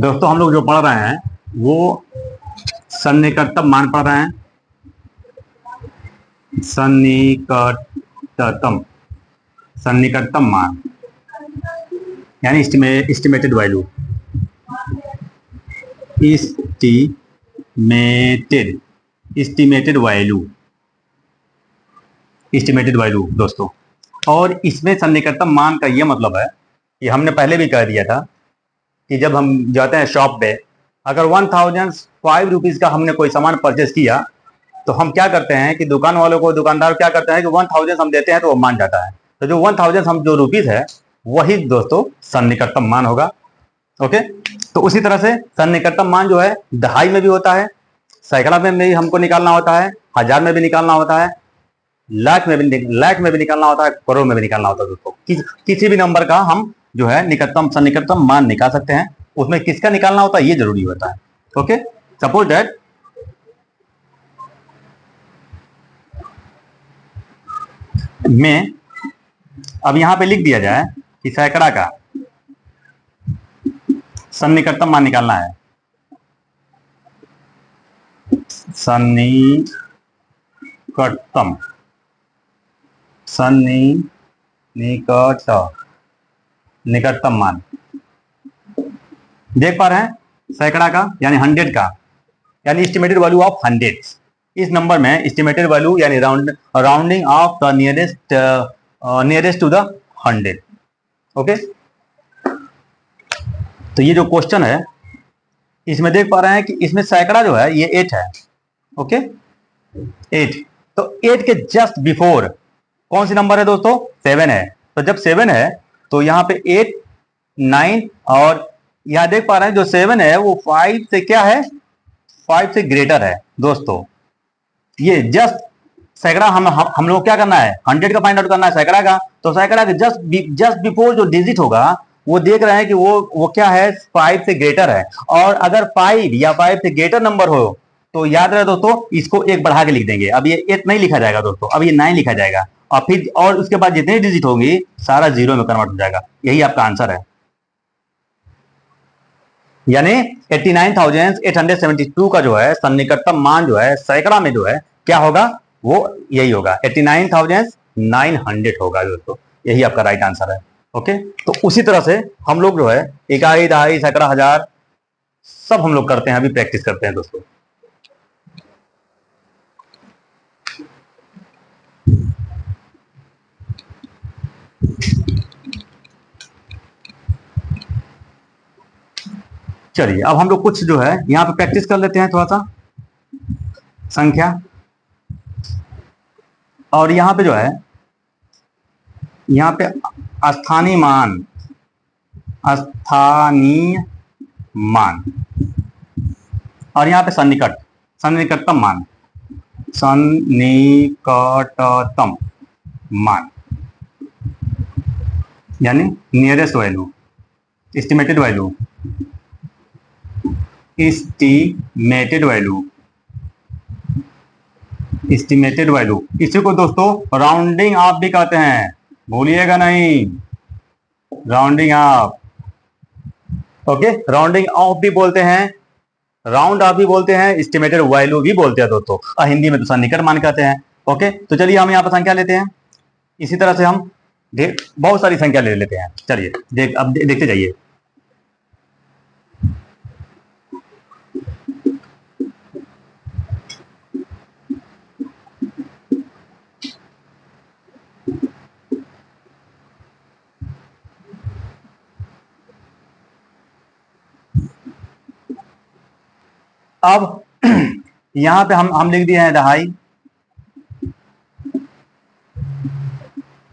दोस्तों हम लोग जो पढ़ रहे हैं वो सन्निकटतम मान पढ़ रहे हैं। सन्निकटतम सन्निकटतम मान यानी एस्टिमेटेड वैल्यू। एस्टिमेटेड वैल्यू दोस्तों। और इसमें सन्निकटतम मान का ये मतलब है कि हमने पहले भी कह दिया था कि जब हम जाते हैं शॉप पे, अगर 1005 रुपीज़ का हमने कोई सामान परचेज किया तो हम क्या करते हैं कि दुकान वालों को, दुकानदार क्या करते हैं कि 1000 हम देते हैं तो वो मान जाता है। तो जो 1000 हम जो रुपीज़ है वही दोस्तों सन्निकटतम मान होगा। ओके, तो उसी तरह से सन्निकटतम मान जो है दहाई में भी होता है, सैकड़ा में भी हमको निकालना होता है, हजार में भी निकालना होता है, लाख में भी निकालना होता है, करोड़ में भी निकालना होता है दोस्तों। किसी भी नंबर का हम जो है सन्निकटतम मान निकाल सकते हैं। उसमें किसका निकालना होता है ये जरूरी होता है। ओके, सपोज दैट में अब यहां पे लिख दिया जाए कि सैकड़ा का सन्निकटतम मान निकालना है। निकटतम मान देख पा रहे हैं, सैकड़ा का यानी 100 का, यानी एस्टिमेटेड वैल्यू ऑफ 100। इस नंबर में एस्टिमेटेड वैल्यू यानी rounding off the nearest to the 100। Okay, तो ये जो क्वेश्चन है इसमें देख पा रहे हैं कि इसमें सैकड़ा जो है ये 8 है। ओके, 8, तो 8 के जस्ट बिफोर कौन सी नंबर है दोस्तों? 7 है। तो जब 7 है तो यहाँ पे 8, 9 और यहाँ देख पा रहे हैं जो 7 है वो 5 से क्या है? 5 से ग्रेटर है दोस्तों। ये जस्ट सैकड़ा हम लोग क्या करना है? 100 का फाइंड आउट करना है सैकड़ा का। तो सैकड़ा के जस्ट बिफोर जो डिजिट होगा वो देख रहे हैं कि वो क्या है? 5 से ग्रेटर है। और अगर 5 या 5 से ग्रेटर नंबर हो तो याद रहे दोस्तों, इसको एक बढ़ा के लिख देंगे। अब ये 8 नहीं लिखा जाएगा दोस्तों, अब ये 9 लिखा जाएगा और फिर और उसके बाद जितनी डिजिट होंगी सारा जीरो में कन्वर्ट हो जाएगा। यही आपका आंसर है, यानी 89,872 का जो है सन्निकटतम मान जो है सैकड़ा में जो है क्या होगा? वो यही होगा, 89,900 होगा दोस्तों। यही आपका राइट आंसर है। ओके, तो उसी तरह से हम लोग जो है इकाई, दहाई, सैकड़ा, हजार सब हम लोग करते हैं, अभी प्रैक्टिस करते हैं दोस्तों। चलिए अब हम लोग कुछ जो है यहाँ पे प्रैक्टिस कर लेते हैं थोड़ा सा संख्या। और यहाँ पे जो है यहाँ पे स्थानीय मान और यहाँ पे सन्निकटतम मान यानी नियरेस्ट वैल्यू, एस्टिमेटेड वैल्यू। इसी को दोस्तों राउंडिंग ऑफ भी कहते हैं, भूलिएगा नहीं, rounding off. Okay, rounding off भी बोलते हैं, राउंड ऑफ भी बोलते हैं, एस्टिमेटेड वैल्यू भी बोलते हैं दोस्तों, और हिंदी में तो सन्निकट मान कहते हैं। ओके, तो चलिए हम यहाँ पर संख्या लेते हैं। इसी तरह से हम बहुत सारी संख्या ले लेते हैं। चलिए अब देखते जाइए। अब यहां पे हम लिख दिए हैं दहाई।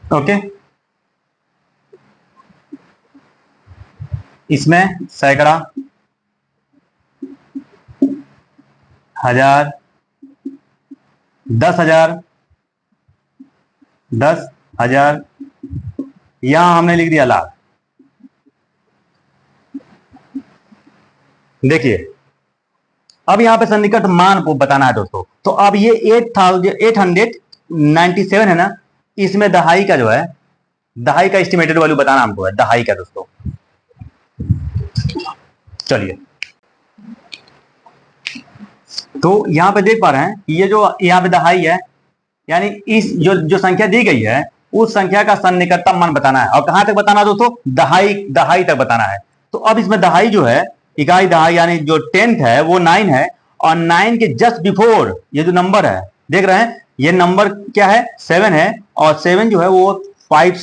ओके, इसमें सैकड़ा, हजार, 10,000, 10,000, यहां हमने लिख दिया लाख। देखिए अब यहाँ पे सन्निकट मान को बताना है दोस्तों। तो अब ये 8,897 है ना, इसमें दहाई का जो है, दहाई का एस्टिमेटेड वैल्यू बताना हमको है, दहाई का दोस्तों। चलिए, तो यहां पे देख पा रहे हैं कि ये जो यहाँ पे दहाई है, यानी इस जो जो संख्या दी गई है उस संख्या का सन्निकटतम मान बताना है। और कहां तक बताना है दोस्तों? दहाई, दहाई तक बताना है। तो अब इसमें दहाई जो है, इकाई दहाई यानी जो 10th है वो 9 है, और 9 के जस्ट बिफोर ये जो नंबर है, देख रहे हैं ये नंबर क्या है? 7 है, और 7 जो है वो 5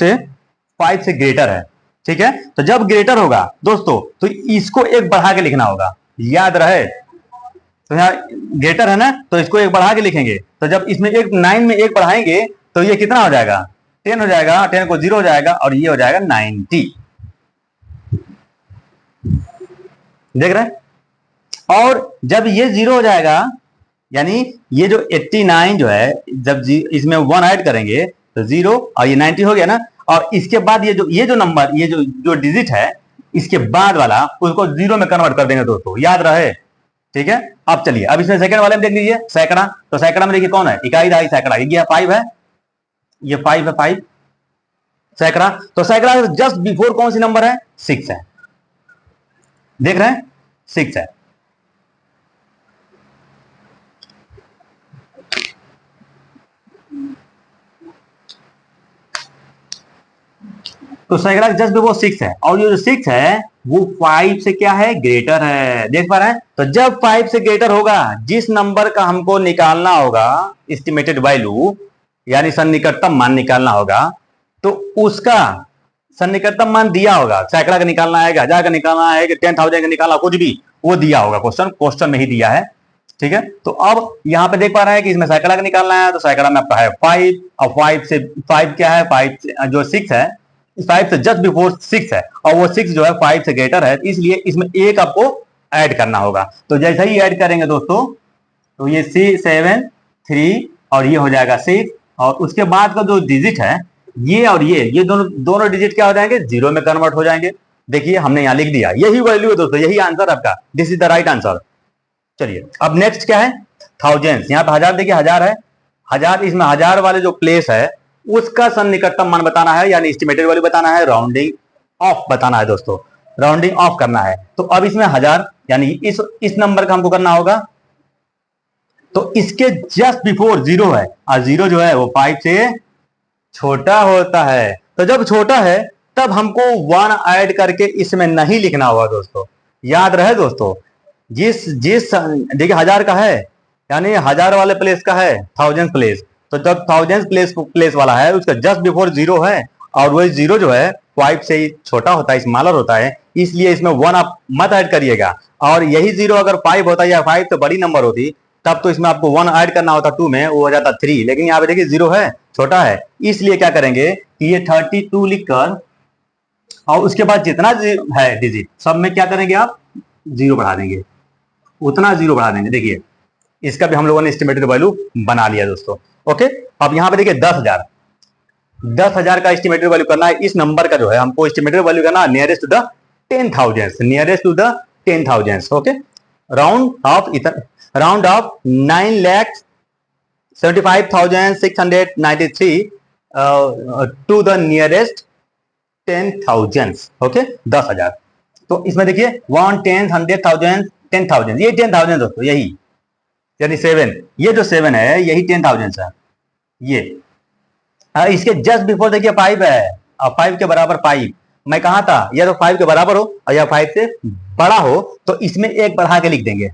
से ग्रेटर है। ठीक है, तो जब ग्रेटर होगा दोस्तों तो इसको एक बढ़ा के लिखना होगा, याद रहे। तो यहाँ ग्रेटर है ना, तो इसको एक बढ़ा के लिखेंगे। तो जब इसमें एक 9 में एक बढ़ाएंगे तो ये कितना हो जाएगा? 10 हो जाएगा, 10 को 0 हो जाएगा, और ये हो जाएगा 90। देख रहे हैं? और जब ये 0 हो जाएगा, यानी ये जो 89 जो है, जब इसमें 1 ऐड करेंगे तो 0, और ये 90 हो गया ना। और इसके बाद ये जो नंबर, ये जो डिजिट है इसके बाद वाला, उसको 0 में कन्वर्ट कर देंगे दोस्तों, याद रहे। ठीक है, अब चलिए, अब इसमें सेकंड वाले में देख लीजिए, सैकड़ा। तो सैकड़ा में देखिए कौन है? इकाई दहाई सैकड़ा। ये 5 है, ये 5 है, 5 सैकड़ा। तो सैकड़ा जस्ट बिफोर कौन सी नंबर है? 6 है। देख रहे हैं? 6 है। तो सैकड़ा जस्ट बिफोर 6 है, और ये जो 6 है वो 5 से क्या है? ग्रेटर है। देख पा रहे हैं? तो जब 5 से ग्रेटर होगा, जिस नंबर का हमको निकालना होगा एस्टिमेटेड वैल्यू, यानी सन्निकटतम मान निकालना होगा, तो उसका सन्निकटतम मान दिया होगा। सैकड़ा का निकालना है, 1000 का निकालना है, 10,000 का निकालना, कुछ भी वो दिया होगा, क्वेश्चन में ही दिया है। ठीक है, तो अब यहां पे देख पा रहे हैं कि इसमें सैकड़ा का निकालना है, तो सैकड़ा में आपका है 5, और 5 क्या है? 5 जो 6 है, 5 से जस्ट बिफोर 6 है, और वो 6 जो है 5 से ग्रेटर है, इसलिए इसमें एक आपको ऐड करना होगा। तो जैसे ही ऐड करेंगे दोस्तों, तो ये 7 3, और ये हो जाएगा 6, और उसके बाद का जो डिजिट है ये और ये दोनों डिजिट क्या हो जाएंगे? 0 में कन्वर्ट हो जाएंगे। देखिए हमने यहां लिख दिया, यही वैल्यू है दोस्तों, यही आंसर आपका, this is the right answer. चलिए, अब नेक्स्ट क्या है? थाउजेंड्स। यहाँ पे 1000 देखिए, 1000 है, 1000, इसमें 1000 वाले जो प्लेस है उसका सन्निकटतम मान बताना है, यानी एस्टिमेटेड वैल्यू बताना है, राउंडिंग ऑफ बताना है दोस्तों, राउंडिंग ऑफ करना है। तो अब इसमें 1000, यानी इस नंबर का हमको करना होगा, तो इसके जस्ट बिफोर 0 है, और 0 जो है वो 5 से छोटा होता है। तो जब छोटा है तब हमको 1 ऐड करके इसमें नहीं लिखना होगा दोस्तों, याद रहे दोस्तों। जिस जिस देखिए 1000 का है, यानी 1000 वाले प्लेस का है थाउजेंड प्लेस, तो जब थाउजेंड प्लेस वाला है उसका जस्ट बिफोर 0 है, और वही 0 जो है 5 से छोटा होता है, स्मॉलर होता है, इसलिए इसमें 1 आप मत ऐड करिएगा। और यही 0 अगर 5 होता या 5 तो बड़ी नंबर होती, तब तो इसमें आपको 1 ऐड करना होता 2 में, वो हो जाता 3। लेकिन यहाँ पे देखिए 0 है, छोटा है, इसलिए क्या करेंगे कि ये 32 लिखकर, और उसके बाद जितना है डिजिट सब में क्या करेंगे आप? 0 बढ़ा देंगे, उतना 0 बढ़ा देंगे। देखिए इसका भी हम लोगों ने एस्टिमेटेड वैल्यू बना लिया दोस्तों। ओके, अब यहाँ पे देखिए 10,000, 10,000 का एस्टिमेटेड वैल्यू करना है। इस नंबर का जो है हमको एस्टिमेटेड वैल्यू करना है nearest to the 10,000, nearest to the 10,000। Okay, round off 9,75,693 to the nearest 10,000। Okay, 10,000। तो इसमें देखिए 1 10 100,000 10,000, ये 10,000 दोस्तों, यही यानी 7, ये जो 7 है यही 10,000 है। ये इसके जस्ट बिफोर देखिए 5 है, और 5 के बराबर 5, मैं कहा था या तो 5 के बराबर हो और या 5 से बड़ा हो, तो इसमें एक बढ़ा के लिख देंगे।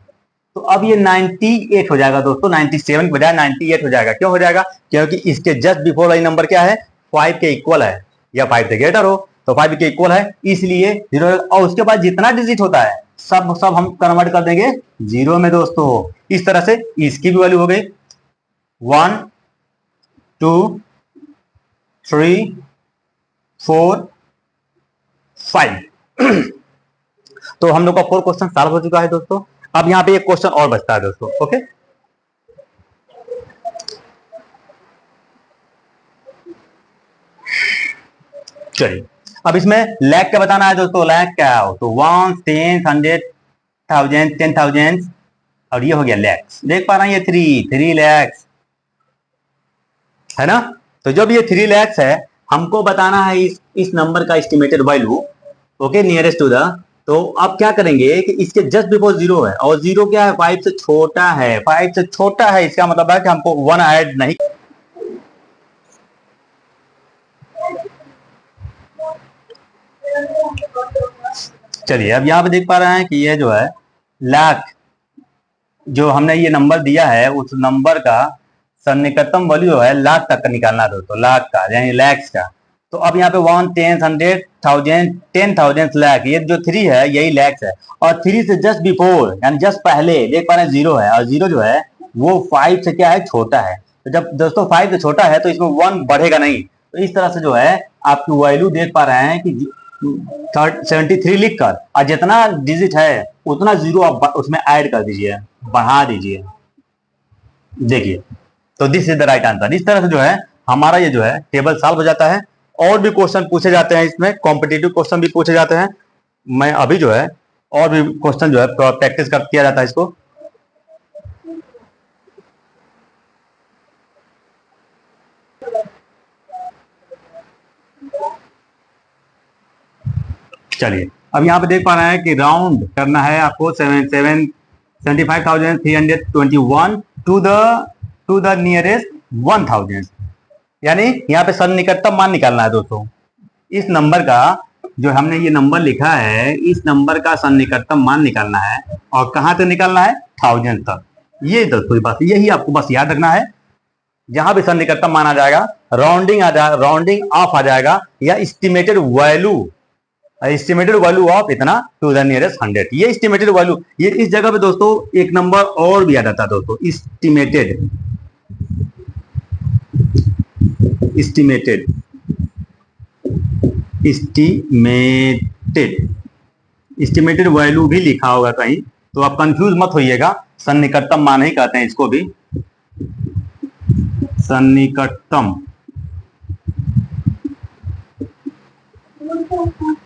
तो अब ये 98 हो जाएगा दोस्तों, 97 के बजाय 98 हो जाएगा। क्यों हो जाएगा? क्योंकि इसके जस्ट बिफोर वाली नंबर क्या है? 5 के इक्वल है, या 5 से ग्रेटर हो, तो 5 के इक्वल है, इसलिए 0। और उसके बाद जितना डिजिट होता है सब हम कन्वर्ट कर देंगे 0 में दोस्तों। इस तरह से इसकी भी वैल्यू हो गई 1 2 3 4 5। तो हम लोग का 4 क्वेश्चन सॉल्व हो चुका है दोस्तों। अब यहां पे एक क्वेश्चन और बचता है दोस्तों। ओके, चलिए, अब इसमें लैख का बताना है दोस्तों। लैख क्या हो? तो 1 10 100,000 10,000, और ये हो गया लैक्स। देख पा रहे हैं ये 3 लैक्स है ना। तो जब ये 3 लैक्स है, हमको बताना है इस नंबर का estimated value. Okay, nearest to the तो आप क्या करेंगे कि इसके जस्ट बिफोर जीरो है, और जीरो क्या है, 5 से छोटा है, 5 से छोटा है, इसका मतलब है कि हमको 1 ऐड नहीं। चलिए अब यहाँ पे देख पा रहे हैं कि ये जो है लाख, जो हमने ये नंबर दिया है उस नंबर का सन्निकटम वैल्यू है लाख तक का निकालना है दोस्तों, लाख का यानी लैक्स का। तो अब यहाँ पे 1 10 100 1000 10,000 लाख, ये जो 3 है यही लैक्स है, और 3 से जस्ट बिफोर यानी जस्ट पहले देख पा रहे हैं जीरो है, और जीरो जो है वो 5 से क्या है, छोटा है। तो जब दोस्तों 5 से छोटा है तो इसमें 1 बढ़ेगा नहीं, तो इस तरह से जो है आपकी वैल्यू देख पा रहे हैं कि 73 लिख कर और जितना डिजिट है उतना जीरो आप उसमें ऐड कर दीजिए, बढ़ा दीजिए। देखिए, तो this is the right answer. इस तरह से जो है हमारा ये जो है टेबल सॉल्व हो जाता है। और भी क्वेश्चन पूछे जाते हैं, इसमें कॉम्पिटिटिव क्वेश्चन भी पूछे जाते हैं। मैं अभी जो है और भी क्वेश्चन जो है प्रैक्टिस कर किया जाता है इसको। चलिए अब यहाँ पे देख पा रहे हैं कि राउंड करना है आपको 75,321 टू द नियरेस्ट 1000, यानी यहाँ पे सन्निकटतम मान निकालना है दोस्तों। इस नंबर का जो हमने ये नंबर लिखा है, इस नंबर का सन्निकटतम मान निकालना है, और कहां तक निकालना है, 1000 तक। ये दोस्तों बात, यही आपको बस याद रखना है। जहां भी सन्निकटतम मान आ जाएगा, राउंडिंग आ जाएगा, राउंडिंग ऑफ आ जाएगा, या एस्टिमेटेड वैल्यू ऑफ इतना टू द नियरेस्ट 100, ये एस्टिमेटेड वैल्यू। ये इस जगह पे दोस्तों एक नंबर और भी आ जाता है दोस्तों, एस्टिमेटेड एस्टिमेटेड वैल्यू भी लिखा होगा कहीं, तो आप कंफ्यूज मत होइएगा। सन्निकटतम मान ही कहते हैं इसको भी, सन्निकटतम।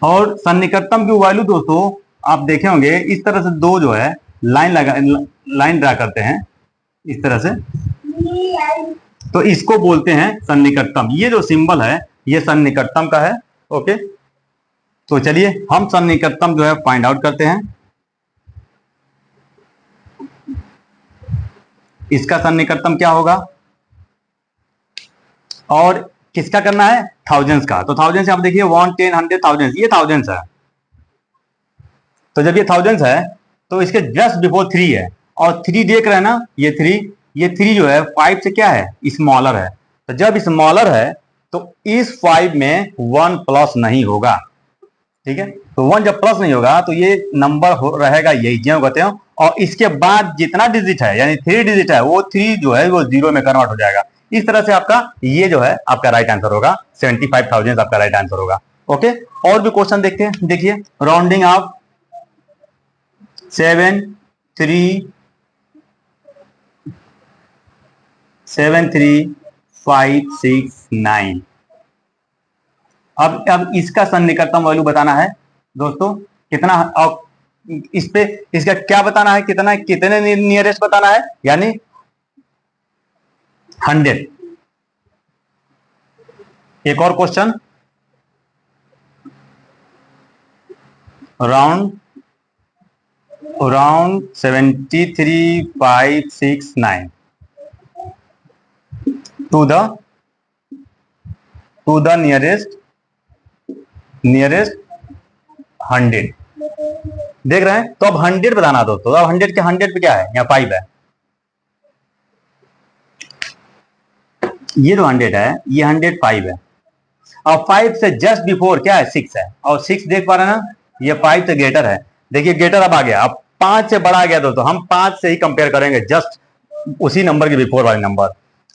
और सन्निकटतम की वैल्यू दोस्तों आप देखे होंगे, इस तरह से दो जो है लाइन ड्रा करते हैं इस तरह से, तो इसको बोलते हैं सन्निकटतम। ये जो सिंबल है ये सन्निकटतम का है। ओके, तो चलिए हम सन्निकटतम जो है फाइंड आउट करते हैं। इसका सन्निकटतम क्या होगा, और किसका करना है, थाउजेंड्स का। तो थाउजेंड्स से आप देखिए 1 10 100 थाउजेंड्स, ये थाउजेंड्स है। तो जब ये थाउजेंड्स है तो इसके जस्ट बिफोर 3 है, और 3 देख रहे हैं ना, ये 3 जो है 5 से क्या है, स्मॉलर है। तो जब स्मॉलर है तो इस 5 में 1 प्लस नहीं होगा, ठीक है। तो 1 जब प्लस नहीं होगा तो ये नंबर रहेगा यही ज्यों कहते हैं, और इसके बाद जितना डिजिट है यानी 3 डिजिट है, वो 3 जो है वो 0 में कन्वर्ट हो जाएगा। इस तरह से आपका ये जो है आपका राइट आंसर होगा, 75,000 आपका राइट आंसर होगा। ओके, और भी क्वेश्चन देखते हैं। देखिए, राउंडिंग ऑफ 7 3 5 6 9। अब इसका सन्निकटतम वैल्यू बताना है दोस्तों, कितना, और इस पे इसका क्या बताना है, कितने नियरेस्ट बताना है, यानी 100। एक और question, round 73 5 6 9 to the nearest 100 देख रहे हैं। तो अब 100 बताना दोस्तों, अब 100 के 100 पे क्या है, यहाँ 5 है। ये जो 100 है ये 105 है, और 5 से जस्ट बिफोर क्या है, 6 है, और 6 देख पा रहे हैं ना, ये 5 से ग्रेटर है। देखिए ग्रेटर अब आ गया, अब 5 से बड़ा आ गया दोस्तों, हम 5 से ही कंपेयर करेंगे, जस्ट उसी नंबर के बिफोर वाले नंबर।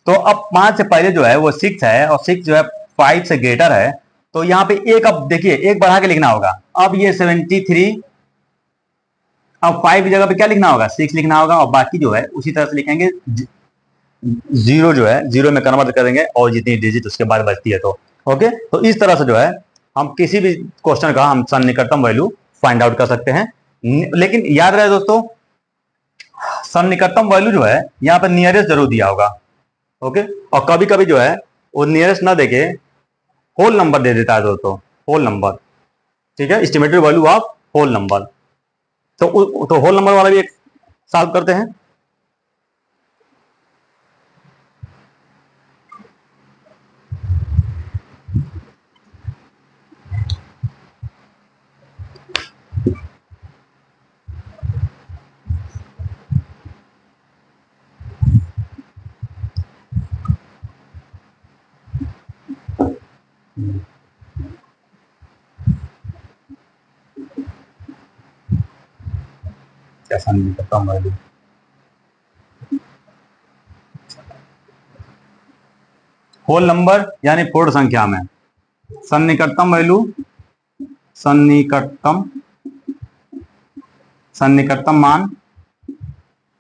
तो अब 5 से पहले जो है वो 6 है, और 6 जो है 5 से ग्रेटर है, तो यहाँ पे एक, अब देखिए एक बढ़ा के लिखना होगा। अब ये 73, अब 5 की जगह पे क्या लिखना होगा, 6 लिखना होगा, और बाकी जो है उसी तरह से लिखेंगे, 0 जो है 0 में कन्वर्ट करेंगे, और जितनी डिजिट उसके बाद बचती है। तो ओके, तो इस तरह से जो है हम किसी भी क्वेश्चन का हम सन्निकटतम वैल्यू फाइंड आउट कर सकते हैं। लेकिन याद रहे दोस्तों, सन्निकटतम वैल्यू जो है यहाँ पर नियरेस्ट जरूर दिया होगा। ओके, और कभी कभी जो है वो नियरेस्ट ना देके होल नंबर दे देता है दोस्तों, होल नंबर, ठीक है, estimated value of whole number. तो होल नंबर वाला भी एक सॉल्व करते हैं। कैसा नहीं करता हूँ वैल्यू, होल नंबर यानी पूर्ण संख्या में सन्निकटतम वैल्यू, सन्निकटतम सन्निकटतम मान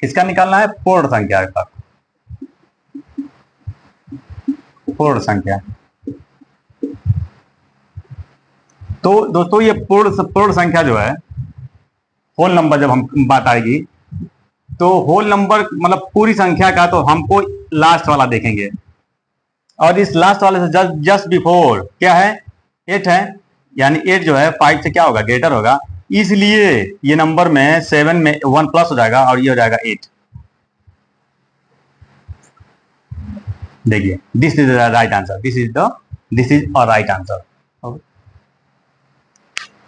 किसका निकालना है? पूर्ण संख्या का, पूर्ण संख्या। तो दोस्तों ये पूर्ण संख्या जो है, होल नंबर जब हम बात आएगी तो होल नंबर मतलब पूरी संख्या का, तो हमको लास्ट वाला देखेंगे, और इस लास्ट वाले से जस्ट बिफोर क्या है? 8 है, यानी 8 जो है 5 से क्या होगा? ग्रेटर होगा, इसलिए ये नंबर में 7 में 1 प्लस हो जाएगा और ये हो जाएगा 8। देखिए this is the right answer, this is a right answer.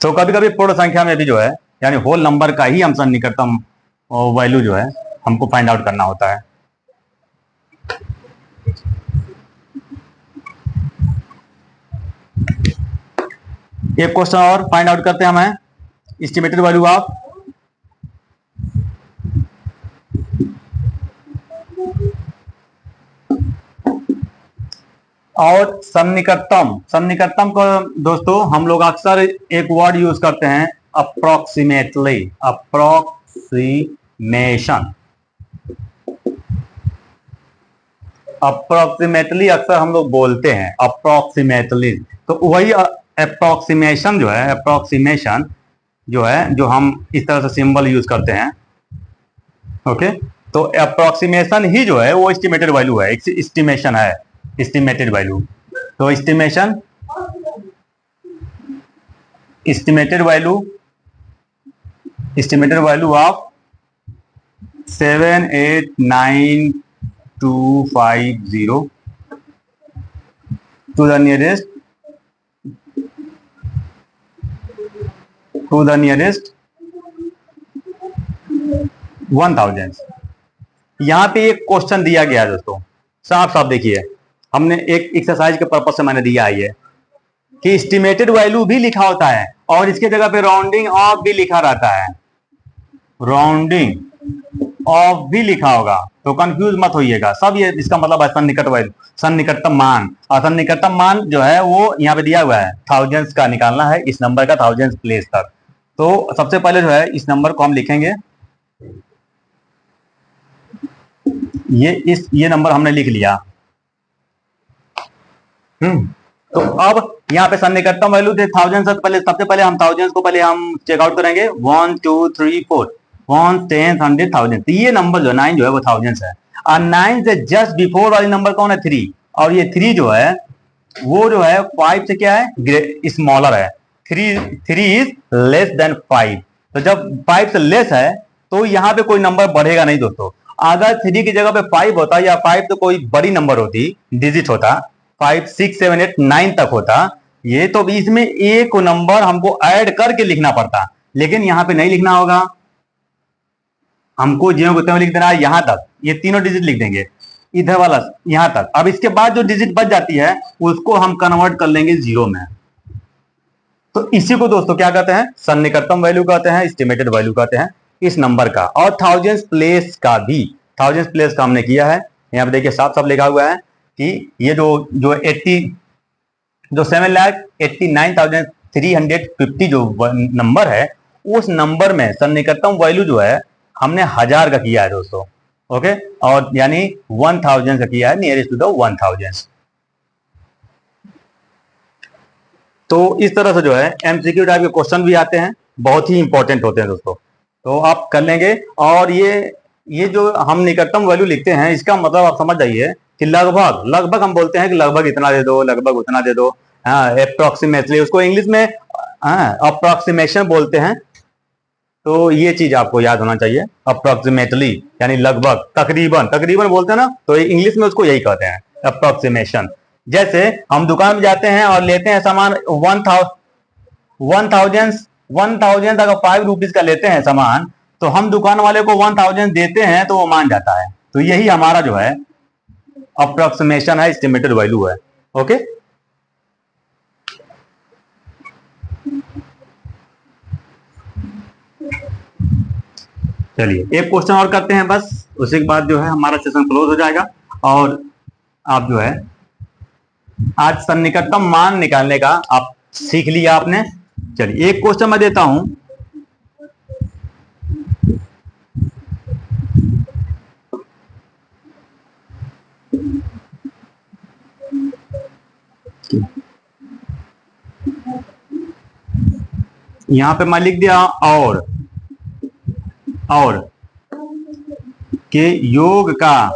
तो कभी कभी पूर्ण संख्या में भी जो है यानी होल नंबर का ही हम सन्निकटतम वैल्यू जो है हमको फाइंड आउट करना होता है। एक क्वेश्चन और फाइंड आउट करते हैं हमें, एस्टिमेटेड वैल्यू ऑफ और सन्निकटतम को दोस्तों हम लोग अक्सर एक वर्ड यूज करते हैं, अप्रोक्सीमेटली, अप्रोक्सीमेटली अक्सर हम लोग बोलते हैं, अप्रोक्सीमेटली। तो वही अप्रोक्सीमेशन जो है जो हम इस तरह से सिंबल यूज करते हैं, ओके। तो अप्रोक्सीमेशन ही जो है वो एस्टिमेटेड वैल्यू है, एस्टिमेशन है, एस्टिमेटेड वैल्यू। तो estimated value of 789,250 to the nearest 1000। यहां पे एक क्वेश्चन दिया गया है दोस्तों, साफ साफ देखिए, हमने एक एक्सरसाइज के पर्पज से मैंने दिया है ये कि एस्टिमेटेड वैल्यू भी लिखा होता है और इसके जगह पे राउंडिंग ऑफ भी लिखा रहता है, राउंडिंग ऑफ भी लिखा होगा, तो कंफ्यूज मत होइएगा। सब ये इसका मतलब है सन्निकट वैल्यू, सन्निकटतम मान, और सन्निकटतम मान जो है वो यहाँ पे दिया हुआ है, थाउजेंड्स का निकालना है, इस नंबर का थाउजेंड्स प्लेस तक। तो सबसे पहले जो है इस नंबर को हम लिखेंगे, ये नंबर हमने लिख लिया। तो अब यहाँ पे सन्निकटतम वैल्यू थे थाउजेंड से पहले, सबसे पहले हम थाउजेंड्स को पहले हम चेकआउट करेंगे, 1 2 3 4 1 10 100 1000। तो ये नंबर जो 9 जो है वो थाउजेंड्स है, और 9 से जस्ट बिफोर वाली नंबर कौन है? 3, और ये 3 जो है वो जो है 5 से क्या है? स्मॉलर है, 3 इज लेस देन 5। तो जब 5 से लेस है तो यहाँ पे कोई नंबर बढ़ेगा नहीं दोस्तों। अगर 3 की जगह पे 5 होता, या 5 तो कोई बड़ी नंबर होती, डिजिट होता, 5 6 7 8 9 तक होता, ये तो इसमें एक नंबर हमको ऐड करके लिखना पड़ता, लेकिन यहाँ पे नहीं लिखना होगा, हमको ज्यों को लिख देना है यहां तक, ये तीनों डिजिट लिख देंगे, इधर वाला यहां तक। अब इसके बाद जो डिजिट बच जाती है उसको हम कन्वर्ट कर लेंगे जीरो में। तो इसी को दोस्तों क्या कहते हैं? सन्निकटतम वैल्यू कहते हैं, एस्टिमेटेड वैल्यू कहते हैं इस नंबर का। और थाउजेंड्स प्लेस का भी, थाउजेंड्स प्लेस का हमने किया है, यहाँ पे देखिए साफ साफ लिखा हुआ है कि ये जो 7,89,350 जो नंबर है, उस नंबर में सन्निकटतम वैल्यू जो है हमने 1000 का किया है दोस्तों, ओके, और यानी 1000 का किया है, नियरेस्ट टू द 1000। तो इस तरह से जो है एमसीक्यू टाइप के क्वेश्चन भी आते हैं, बहुत ही इंपॉर्टेंट होते हैं दोस्तों, तो आप कर लेंगे। और ये जो हम निकटतम वैल्यू लिखते हैं, इसका मतलब आप समझ जाइए कि लगभग हम बोलते हैं कि लगभग इतना दे दो, लगभग उतना दे दो, हाँ, अप्रोक्सीमेटली, उसको इंग्लिश में अप्रोक्सीमेशन बोलते हैं, तो ये चीज आपको याद होना चाहिए, अप्रोक्सीमेटली यानी लगभग, तकरीबन, तकरीबन बोलते हैं ना, तो इंग्लिश में उसको यही कहते हैं, अप्रोक्सीमेशन। जैसे हम दुकान में जाते हैं और लेते हैं सामान 1000 अगर 5 रुपीज का लेते हैं सामान, तो हम दुकान वाले को 1000 देते हैं तो वो मान जाता है। तो यही हमारा जो है अप्रोक्सीमेशन है, एस्टिमेटेड वैल्यू है। ओके, चलिए एक क्वेश्चन और करते हैं बस, उसी के बाद जो है हमारा सेशन क्लोज हो जाएगा। और आप जो है आज सन्निकटतम मान निकालने का आप सीख लिया आपने। चलिए एक क्वेश्चन मैं देता हूं, यहां पे मैं लिख दिया और के योग का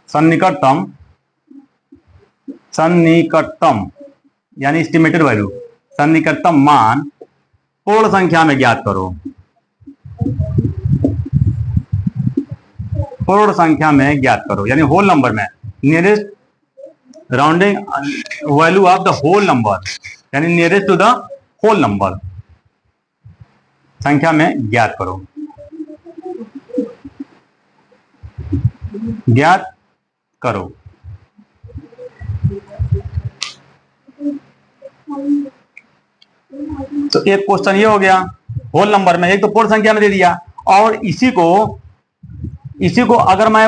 सन्निकटतम यानी एस्टिमेटेड वैल्यू, सन्निकटतम मान पूर्ण संख्या में ज्ञात करो। पूर्ण संख्या में ज्ञात करो यानी होल नंबर में, nearest rounding value of the whole number, यानी nearest to the whole number, संख्या में ज्ञात करो। ज्ञात करो। तो एक क्वेश्चन ये हो गया होल नंबर में, एक तो पूर्ण संख्या में दे दिया, और इसी को अगर मैं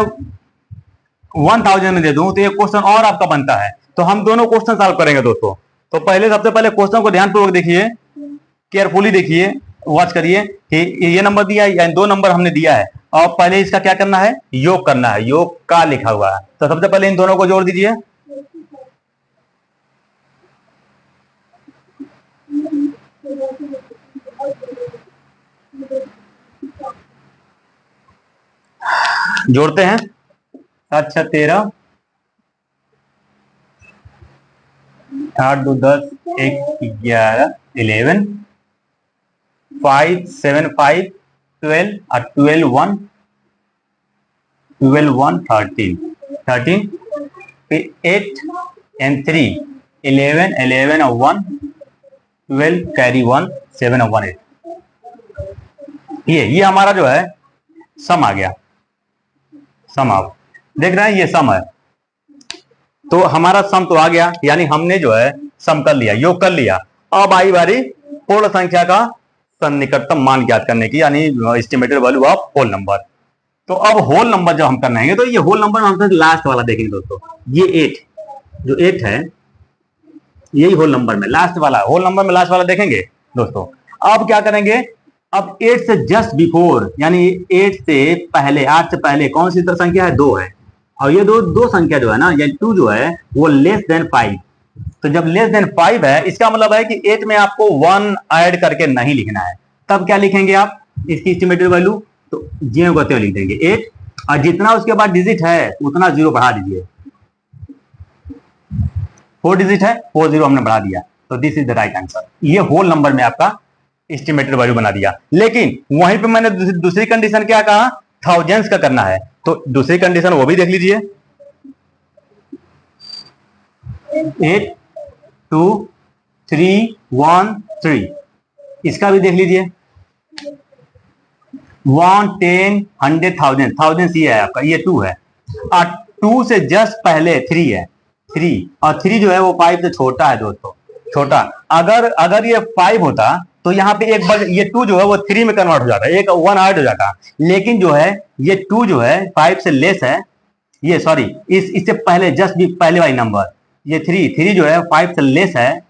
1000 में दे दूं तो एक क्वेश्चन और आपका बनता है। तो हम दोनों क्वेश्चन सॉल्व करेंगे दोस्तों। तो सबसे पहले क्वेश्चन को ध्यानपूर्वक देखिए, केयरफुली देखिए, वॉच करिए कि ये नंबर दिया है, 2 नंबर हमने दिया है, और पहले इसका क्या करना है, योग करना है, योग का लिखा हुआ है। तो सबसे पहले इन दोनों को जोड़ दीजिए। जोड़ते हैं, 7 6 13, 8 2 10, 1 11, 11, 5 7 5 12, 12 1 12 1 13 13, 8 and 3 11 11 और 1 12 कैरी 1 7 और 1 8। ये हमारा जो है सम आ गया। सम आप देख रहे हैं, ये सम है। तो हमारा सम तो आ गया, यानी हमने जो है सम कर लिया, योग कर लिया। अब आई बारी पूर्ण संख्या का सन्निकटतम मान ज्ञात करने की, यानी estimated value of whole number. तो अब होल नंबर जब हम करना है, तो ये होल नंबर हम लास्ट वाला देखेंगे दोस्तों। ये 8 जो 8 है, यही होल नंबर में लास्ट वाला, होल नंबर में लास्ट वाला देखेंगे दोस्तों। अब क्या करेंगे, अब 8 से जस्ट बिफोर, यानी 8 से पहले, 8 से पहले कौन सी तरह संख्या है, 2 है, और ये दो संख्या जो है ना, ये 2 जो है वो लेस देन 5। तो जब लेस देन 5 है, इसका मतलब है कि 8 में आपको 1 ऐड करके नहीं लिखना है। तब क्या लिखेंगे आप इसकी एस्टिमेटेड वैल्यू, तो जीरो को लिख देंगे 8, और जितना उसके बाद डिजिट है उतना 0 बढ़ा दीजिए। 4 डिजिट है, 4 0 हमने बढ़ा दिया, तो this is the right answer. ये होल नंबर में आपका एस्टिमेटेड वैल्यू बना दिया। लेकिन वहीं पे मैंने दूसरी कंडीशन क्या कहा, थाउजेंड्स का करना है। तो दूसरी कंडीशन वो भी देख लीजिए, 8 2 3 1 3, इसका भी देख लीजिए, 1 10 100 1000, थाउजेंड्स ये है आपका, ये 2 है, और 2 से जस्ट पहले 3 है, 3, और 3 जो है वो 5 से छोटा है दोस्तों, छोटा। अगर ये 5 होता तो यहाँ पे एक बार ये 2 जो है वो 3 में कन्वर्ट हो जाता है, एक 1 ऐड हो जाता। लेकिन जो है ये 2 जो है 5 से लेस है, ये सॉरी इससे पहले जस्ट भी पहले वाली नंबर, ये 3 जो है 5 से लेस है,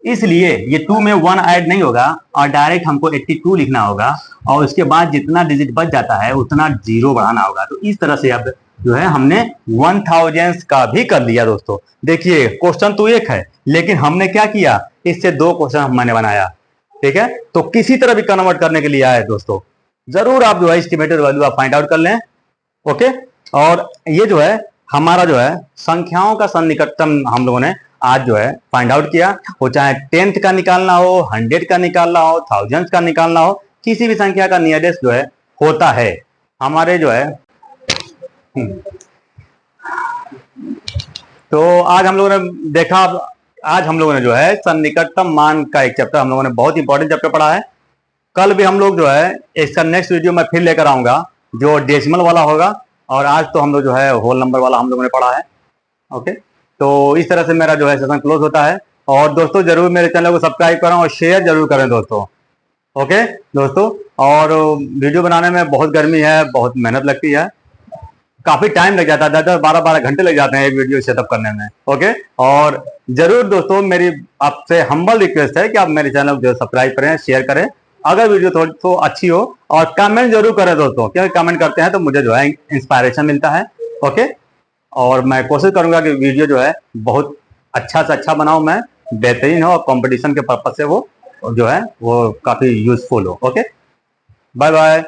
इसलिए ये 2 में 1 ऐड नहीं होगा, और डायरेक्ट हमको 82 लिखना होगा, और उसके बाद जितना डिजिट बच जाता है उतना 0 बढ़ाना होगा। तो इस तरह से अब जो है हमने 1000 का भी कर लिया दोस्तों। देखिए क्वेश्चन तो एक है, लेकिन हमने क्या किया, इससे 2 क्वेश्चन मैंने बनाया, ठीक है। तो किसी तरह भी कन्वर्ट करने के लिए आए दोस्तों, जरूर आप जो है एस्टिमेटेड वैल्यू आप फाइंड आउट कर लें। ओके, और ये जो है हमारा जो है संख्याओं का सन्निकटतम हम लोगों ने आज जो है फाइंड आउट किया, वो चाहे 10th का निकालना हो, 100 का निकालना हो, 1000 का निकालना हो, किसी भी संख्या का नियरेस्ट जो है होता है हमारे जो है। तो आज हम लोगों ने देखा, आज हम लोगों ने जो है सन्निकटतम मान का एक चैप्टर हम लोगों ने बहुत इंपॉर्टेंट चैप्टर पढ़ा है। कल भी हम लोग जो है इसका नेक्स्ट वीडियो मैं फिर लेकर आऊंगा जो डेसिमल वाला होगा, और आज तो हम लोग जो है होल नंबर वाला हम लोगों ने पढ़ा है। ओके, तो इस तरह से मेरा जो है सेशन क्लोज होता है। और दोस्तों जरूर मेरे चैनल को सब्सक्राइब करें और शेयर जरूर करें दोस्तों। ओके दोस्तों, और वीडियो बनाने में बहुत गर्मी है, बहुत मेहनत लगती है, काफी टाइम लग जाता है, 10-10, 12-12 घंटे लग जाते हैं एक वीडियो सेटअप करने में। ओके, और जरूर दोस्तों मेरी आपसे हम्बल रिक्वेस्ट है कि आप मेरे चैनल को सब्सक्राइब करें, शेयर करें अगर वीडियो थोड़ी तो अच्छी हो, और कमेंट जरूर करें दोस्तों, क्योंकि कमेंट करते हैं तो मुझे जो है इंस्पायरेशन मिलता है। ओके, और मैं कोशिश करूंगा कि वीडियो जो है बहुत अच्छा से अच्छा बनाऊं, मैं बेहतरीन हो और कंपटीशन के पर्पज से वो जो है वो काफी यूजफुल हो। Okay, bye bye.